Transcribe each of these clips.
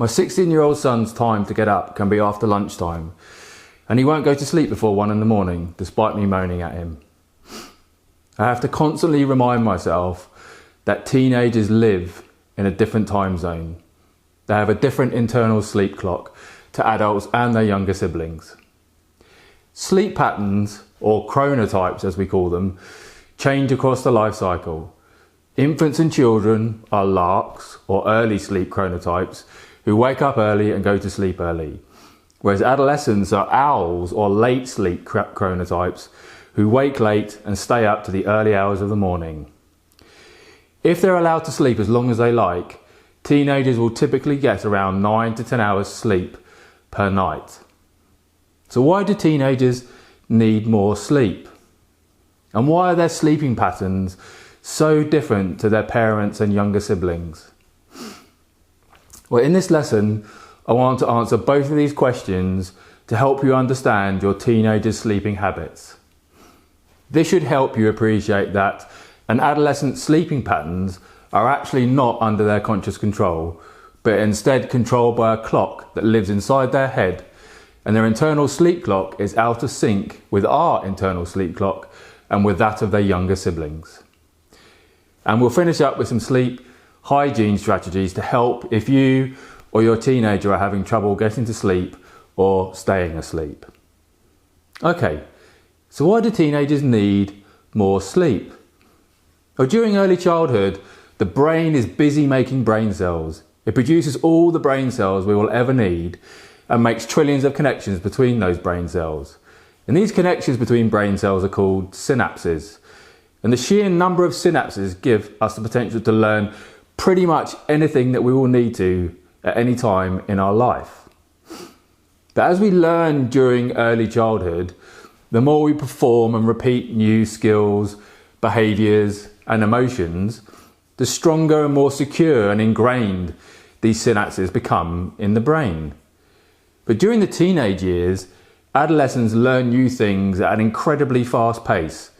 My 16-year-old son's time to get up can be after lunchtime, and he won't go to sleep before 1 in the morning, despite me moaning at him. I have to constantly remind myself that teenagers live in a different time zone. They have a different internal sleep clock to adults and their younger siblings. Sleep patterns, or chronotypes as we call them, change across the life cycle. Infants and children are larks, or early sleep chronotypes, who wake up early and go to sleep early, whereas adolescents are owls, or late sleep chronotypes, who wake late and stay up to the early hours of the morning. If they're allowed to sleep as long as they like, teenagers will typically get around 9 to 10 hours sleep per night. So why do teenagers need more sleep? And why are their sleeping patterns so different to their parents and younger siblings? Well, in this lesson, I want to answer both of these questions to help you understand your teenager's sleeping habits. This should help you appreciate that an adolescent's sleeping patterns are actually not under their conscious control, but instead controlled by a clock that lives inside their head, and their internal sleep clock is out of sync with our internal sleep clock and with that of their younger siblings. And we'll finish up with some sleep hygiene strategies to help if you or your teenager are having trouble getting to sleep or staying asleep. Okay, so why do teenagers need more sleep? Well, during early childhood, the brain is busy making brain cells. It produces all the brain cells we will ever need and makes trillions of connections between those brain cells. And these connections between brain cells are called synapses. And the sheer number of synapses give us the potential to learn pretty much anything that we will need to at any time in our life. But as we learn during early childhood, the more we perform and repeat new skills, behaviours and emotions, the stronger and more secure and ingrained these synapses become in the brain. But during the teenage years, adolescents learn new things at an incredibly fast pace,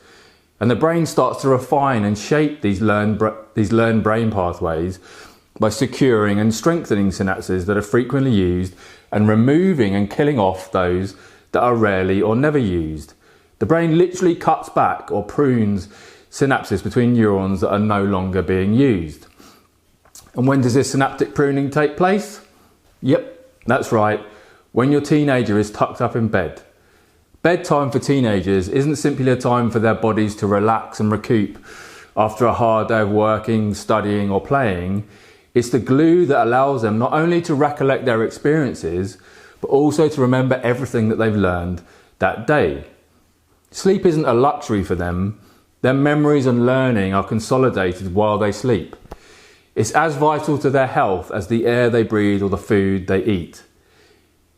and the brain starts to refine and shape these learned brain pathways by securing and strengthening synapses that are frequently used and removing and killing off those that are rarely or never used. The brain literally cuts back or prunes synapses between neurons that are no longer being used. And when does this synaptic pruning take place? Yep, that's right, when your teenager is tucked up in bed. Bedtime for teenagers isn't simply a time for their bodies to relax and recoup after a hard day of working, studying or playing. It's the glue that allows them not only to recollect their experiences, but also to remember everything that they've learned that day. Sleep isn't a luxury for them. Their memories and learning are consolidated while they sleep. It's as vital to their health as the air they breathe or the food they eat.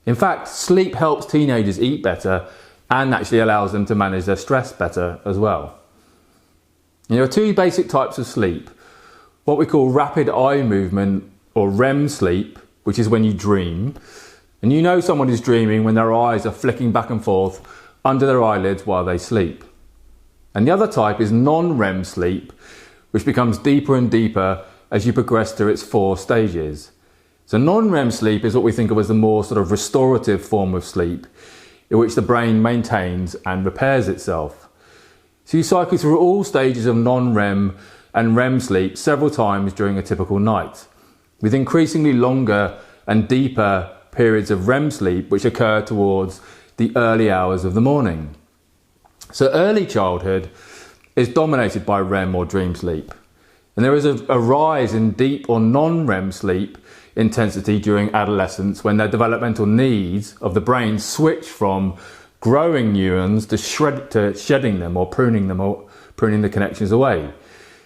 In fact, sleep helps teenagers eat better and actually allows them to manage their stress better as well. There are two basic types of sleep. What we call rapid eye movement, or REM sleep, which is when you dream. And you know someone is dreaming when their eyes are flicking back and forth under their eyelids while they sleep. And the other type is non-REM sleep, which becomes deeper and deeper as you progress through its 4 stages. So non-REM sleep is what we think of as the more sort of restorative form of sleep, in which the brain maintains and repairs itself. So you cycle through all stages of non-REM and REM sleep several times during a typical night, with increasingly longer and deeper periods of REM sleep which occur towards the early hours of the morning. So early childhood is dominated by REM or dream sleep, and there is a rise in deep or non-REM sleep intensity during adolescence when their developmental needs of the brain switch from growing neurons to shedding them or pruning the connections away.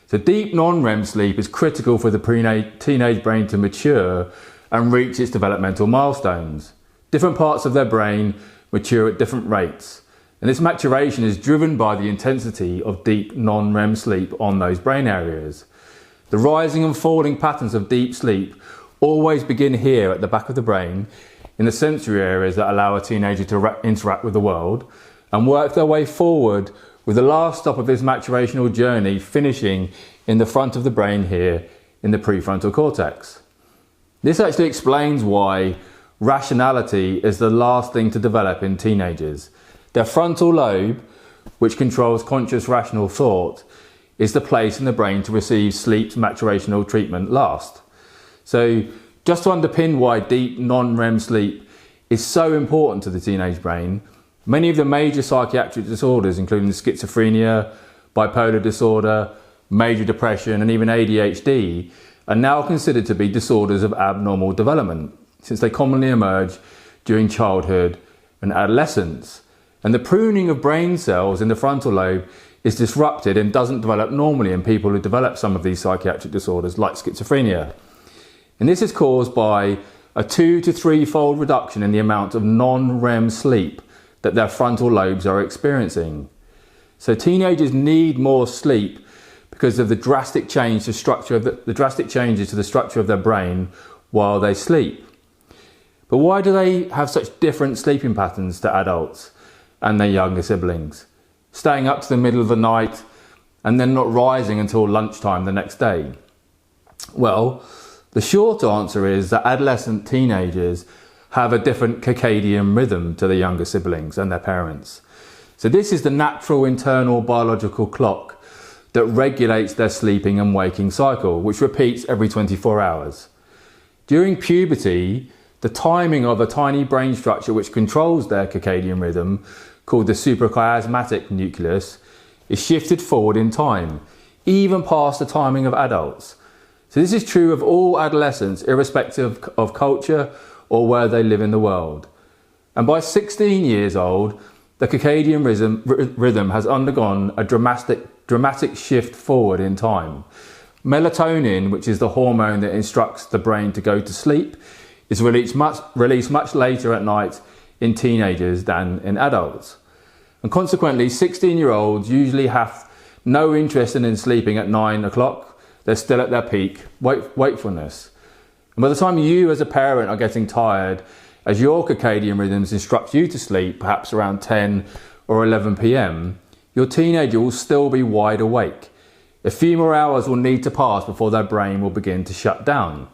So deep non-REM sleep is critical for the teenage brain to mature and reach its developmental milestones. Different parts of their brain mature at different rates, and this maturation is driven by the intensity of deep non-REM sleep on those brain areas. The rising and falling patterns of deep sleep always begin here at the back of the brain, in the sensory areas that allow a teenager to interact with the world, and work their way forward, with the last stop of this maturational journey finishing in the front of the brain here in the prefrontal cortex. This actually explains why rationality is the last thing to develop in teenagers. Their frontal lobe, which controls conscious rational thought, is the place in the brain to receive sleep's maturational treatment last. So just to underpin why deep non-REM sleep is so important to the teenage brain, many of the major psychiatric disorders, including schizophrenia, bipolar disorder, major depression, and even ADHD, are now considered to be disorders of abnormal development, since they commonly emerge during childhood and adolescence. And the pruning of brain cells in the frontal lobe is disrupted and doesn't develop normally in people who develop some of these psychiatric disorders like schizophrenia. And this is caused by a 2 to 3-fold reduction in the amount of non-REM sleep that their frontal lobes are experiencing. So teenagers need more sleep because of the drastic changes to the structure of their brain while they sleep. But why do they have such different sleeping patterns to adults and their younger siblings, staying up to the middle of the night and then not rising until lunchtime the next day? Well, the short answer is that adolescent teenagers have a different circadian rhythm to their younger siblings and their parents. So this is the natural internal biological clock that regulates their sleeping and waking cycle, which repeats every 24 hours. During puberty, the timing of a tiny brain structure which controls their circadian rhythm, called the suprachiasmatic nucleus, is shifted forward in time, even past the timing of adults. So this is true of all adolescents, irrespective of culture or where they live in the world. And by 16 years old, the circadian rhythm has undergone a dramatic shift forward in time. Melatonin, which is the hormone that instructs the brain to go to sleep, is released much later at night in teenagers than in adults. And consequently, 16-year-olds usually have no interest in sleeping at 9 o'clock. They're still at their peak wakefulness. And by the time you as a parent are getting tired, as your circadian rhythms instruct you to sleep, perhaps around 10 or 11 p.m, your teenager will still be wide awake. A few more hours will need to pass before their brain will begin to shut down.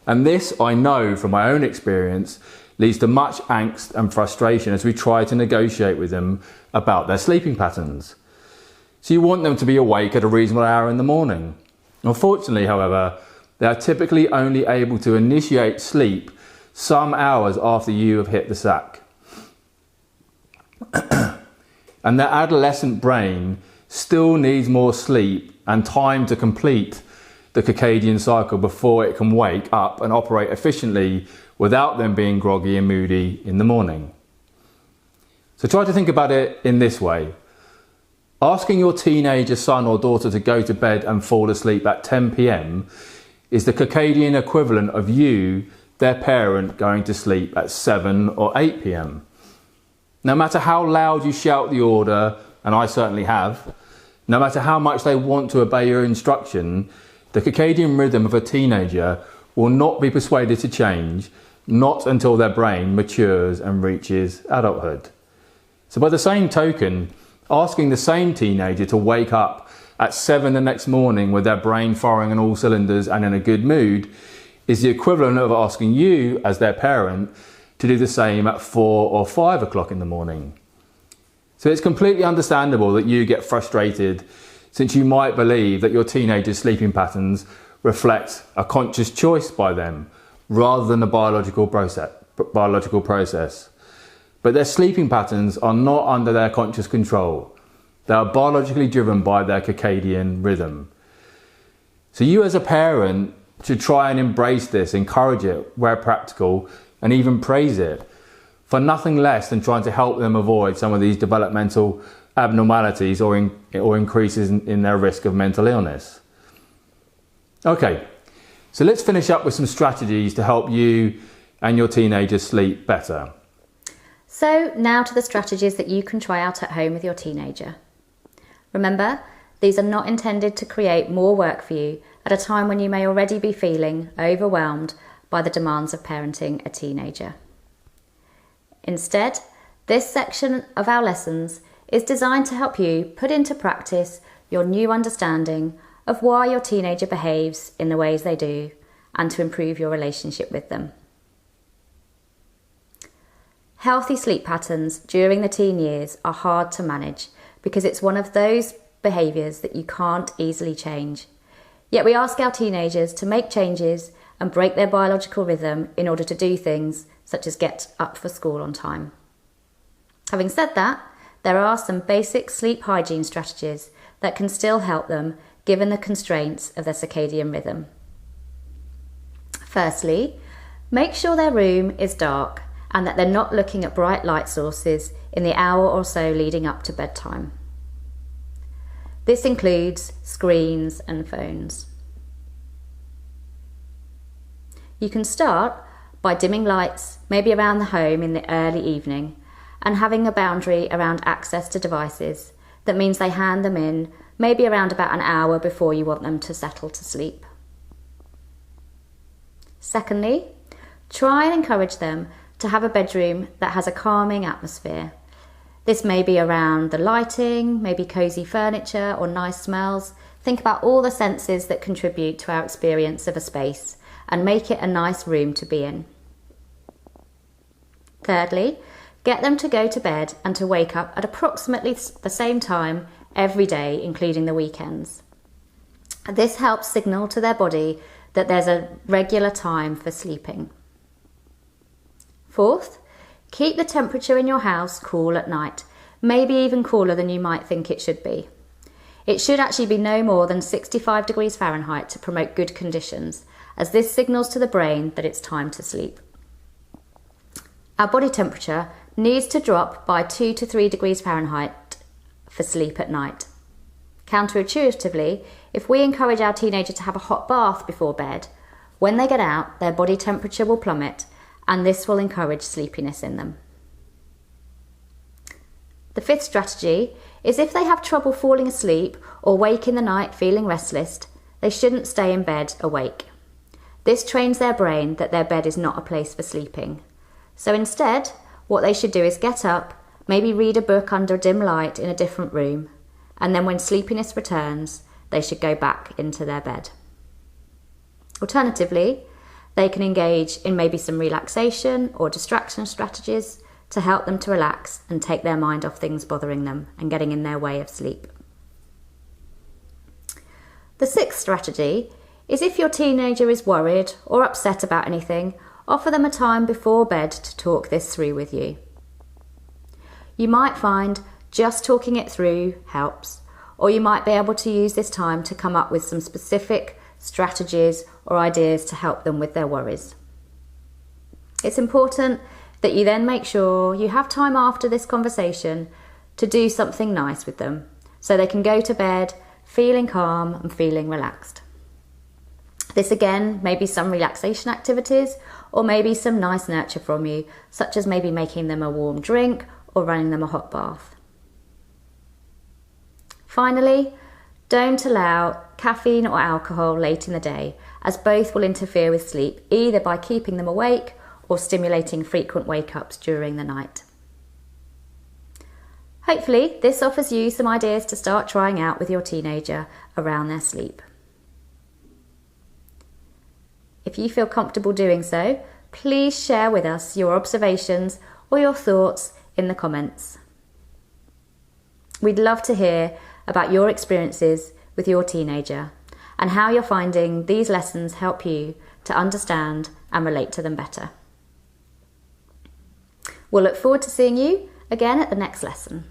And this, I know from my own experience, leads to much angst and frustration as we try to negotiate with them about their sleeping patterns. So you want them to be awake at a reasonable hour in the morning. Unfortunately, however, they are typically only able to initiate sleep some hours after you have hit the sack. And their adolescent brain still needs more sleep and time to complete the circadian cycle before it can wake up and operate efficiently without them being groggy and moody in the morning. So try to think about it in this way. Asking your teenager son or daughter to go to bed and fall asleep at 10 p.m. is the circadian equivalent of you, their parent, going to sleep at 7 or 8 p.m. No matter how loud you shout the order, and I certainly have, no matter how much they want to obey your instruction, the circadian rhythm of a teenager will not be persuaded to change, not until their brain matures and reaches adulthood. So by the same token, asking the same teenager to wake up at 7 the next morning with their brain firing on all cylinders and in a good mood is the equivalent of asking you, as their parent, to do the same at 4 or 5 o'clock in the morning. So it's completely understandable that you get frustrated, since you might believe that your teenager's sleeping patterns reflect a conscious choice by them rather than a biological process. But their sleeping patterns are not under their conscious control. They are biologically driven by their circadian rhythm. So you as a parent should try and embrace this, encourage it where practical, and even praise it, for nothing less than trying to help them avoid some of these developmental abnormalities or increases in their risk of mental illness. Okay, so let's finish up with some strategies to help you and your teenagers sleep better. So now to the strategies that you can try out at home with your teenager. Remember, these are not intended to create more work for you at a time when you may already be feeling overwhelmed by the demands of parenting a teenager. Instead, this section of our lessons is designed to help you put into practice your new understanding of why your teenager behaves in the ways they do and to improve your relationship with them. Healthy sleep patterns during the teen years are hard to manage because it's one of those behaviours that you can't easily change. Yet we ask our teenagers to make changes and break their biological rhythm in order to do things such as get up for school on time. Having said that, there are some basic sleep hygiene strategies that can still help them given the constraints of their circadian rhythm. Firstly, make sure their room is dark and that they're not looking at bright light sources in the hour or so leading up to bedtime. This includes screens and phones. You can start by dimming lights, maybe around the home in the early evening, and having a boundary around access to devices. That means they hand them in maybe around about an hour before you want them to settle to sleep. Secondly, try and encourage them to have a bedroom that has a calming atmosphere. This may be around the lighting, maybe cosy furniture or nice smells. Think about all the senses that contribute to our experience of a space and make it a nice room to be in. Thirdly, get them to go to bed and to wake up at approximately the same time every day, including the weekends. This helps signal to their body that there's a regular time for sleeping. Fourth, keep the temperature in your house cool at night, maybe even cooler than you might think it should be. It should actually be no more than 65 degrees Fahrenheit to promote good conditions, as this signals to the brain that it's time to sleep. Our body temperature needs to drop by 2 to 3 degrees Fahrenheit for sleep at night. Counterintuitively, if we encourage our teenager to have a hot bath before bed, when they get out, their body temperature will plummet, and this will encourage sleepiness in them. The fifth strategy is if they have trouble falling asleep or wake in the night feeling restless, they shouldn't stay in bed awake. This trains their brain that their bed is not a place for sleeping. So instead, what they should do is get up, maybe read a book under dim light in a different room, and then when sleepiness returns, they should go back into their bed. Alternatively, they can engage in maybe some relaxation or distraction strategies to help them to relax and take their mind off things bothering them and getting in their way of sleep. The sixth strategy is if your teenager is worried or upset about anything, offer them a time before bed to talk this through with you. You might find just talking it through helps, or you might be able to use this time to come up with some specific strategies or ideas to help them with their worries. It's important that you then make sure you have time after this conversation to do something nice with them so they can go to bed feeling calm and feeling relaxed. This again may be some relaxation activities or maybe some nice nurture from you, such as maybe making them a warm drink or running them a hot bath. Finally, don't allow caffeine or alcohol late in the day, as both will interfere with sleep, either by keeping them awake or stimulating frequent wake-ups during the night. Hopefully, this offers you some ideas to start trying out with your teenager around their sleep. If you feel comfortable doing so, please share with us your observations or your thoughts in the comments. We'd love to hear about your experiences with your teenager and how you're finding these lessons help you to understand and relate to them better. We'll look forward to seeing you again at the next lesson.